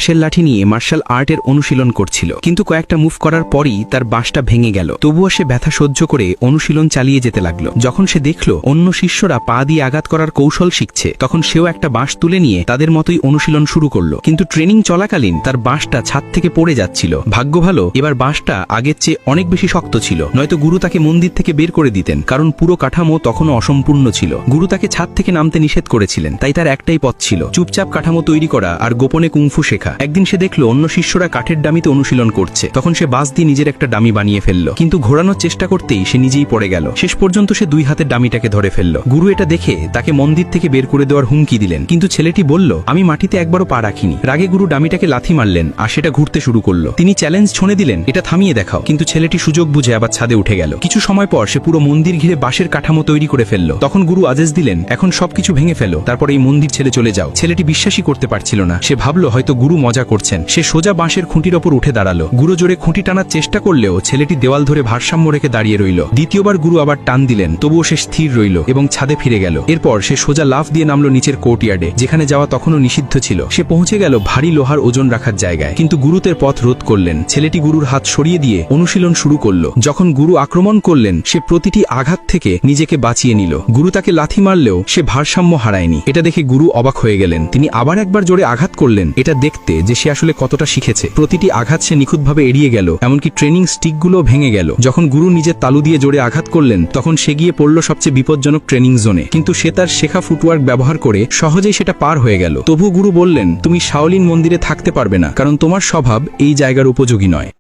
বাঁশের লাঠি নিয়ে মার্শাল আর্টের অনুশীলন করছিল, কিন্তু কয়েকটা মুভ করার পরই তার বাঁশটা ভেঙে গেল। তবুও সে ব্যথা সহ্য করে অনুশীলন চালিয়ে যেতে লাগলো। যখন সে দেখল অন্য শিষ্যরা পা দিয়ে আঘাত করার কৌশল শিখছে, তখন সেও একটা বাঁশ তুলে নিয়ে তাদের মতোই অনুশীলন শুরু করলো। কিন্তু ট্রেনিং চলাকালীন তার বাঁশটা ছাদ থেকে পড়ে যাচ্ছিল। ভাগ্য ভালো, এবার বাঁশটা আগের চেয়ে অনেক বেশি শক্ত ছিল, নয়তো গুরু তাকে মন্দির থেকে বের করে দিতেন, কারণ পুরো কাঠামো তখনও অসম্পূর্ণ ছিল। গুরু তাকে ছাদ থেকে নামতে নিষেধ করেছিলেন, তাই তার একটাই পথ ছিল, চুপচাপ কাঠামো তৈরি করা আর গোপনে কুংফু শেখা। একদিন সে দেখলো অন্য শিষ্যরা কাঠের ডামিতে অনুশীলন করছে, তখন সে বাঁশ দিয়ে নিজের একটা ডামি বানিয়ে ফেললো, কিন্তু ঘোরানোর চেষ্টা করতেই সে নিজেই পড়ে গেল। শেষ পর্যন্ত সে দুই হাতের ডামিটাকে ধরে ফেললো। গুরু এটা দেখে তাকে মন্দির থেকে বের করে দেওয়ার হুমকি দিলেন, কিন্তু ছেলেটি বলল, আমি মাটিতে একবারও পা রাখিনি। রাগে গুরু ডামিটাকে লাথি মারলেন আর সেটা ঘুরতে শুরু করলো। তিনি চ্যালেঞ্জ ছুঁড়ে দিলেন, এটা থামিয়ে দেখাও, কিন্তু ছেলেটি সুযোগ বুঝে আবার ছাদে উঠে গেল। কিছু সময় পর সে পুরো মন্দির ঘিরে বাঁশের কাঠামো তৈরি করে ফেললো। তখন গুরু আদেশ দিলেন, এখন সবকিছু ভেঙে ফেলো, তারপর এই মন্দির ছেড়ে চলে যাও। ছেলেটি বিশ্বাসই করতে পারছিল না। সে ভাবলো হয়তো গুরু মজা করছেন। সে সোজা বাঁশের খুঁটির ওপর উঠে দাঁড়ালো। গুরু জোরে খুঁটি টানার চেষ্টা করলেও ছেলেটি দেওয়াল ধরে ভারসাম্য রেখে দাঁড়িয়ে রইল। দ্বিতীয়বার গুরু আবার টান দিলেন, তবুও সে স্থির রইল এবং ছাদে ফিরে গেল। এরপর সে সোজা লাফ দিয়ে নামলো নিচের কোর্টইয়ার্ডে, যেখানে যাওয়া তখনও নিষিদ্ধ ছিল। সে পৌঁছে গেল ভারী লোহার ওজন রাখার জায়গায়, কিন্তু গুরুতের পথ রোধ করলেন। ছেলেটি গুরুর হাত সরিয়ে দিয়ে অনুশীলন শুরু করলো। যখন গুরু আক্রমণ করলেন, সে প্রতিটি আঘাত থেকে নিজেকে বাঁচিয়ে নিল। গুরু তাকে লাথি মারলেও সে ভারসাম্য হারায়নি। এটা দেখে গুরু অবাক হয়ে গেলেন। তিনি আবার একবার জোরে আঘাত করলেন, এটা দেখতে যে সে আসলে কতটা শিখেছে। প্রতিটি আঘাত সে নিখুঁতভাবে এড়িয়ে গেল, এমনকি ট্রেনিং স্টিকগুলো ভেঙে গেল। যখন গুরু নিজের তালু দিয়ে জোরে আঘাত করলেন, তখন সে গিয়ে পড়ল সবচেয়ে বিপজ্জনক ট্রেনিং জোনে, কিন্তু সে তার শেখা ফুটওয়ার্ক ব্যবহার করে সহজেই সেটা পার হয়ে গেল। তবু গুরু বললেন, তুমি শাওলিন মন্দিরে থাকতে পারবে না, কারণ তোমার স্বভাব এই জায়গার উপযোগী নয়।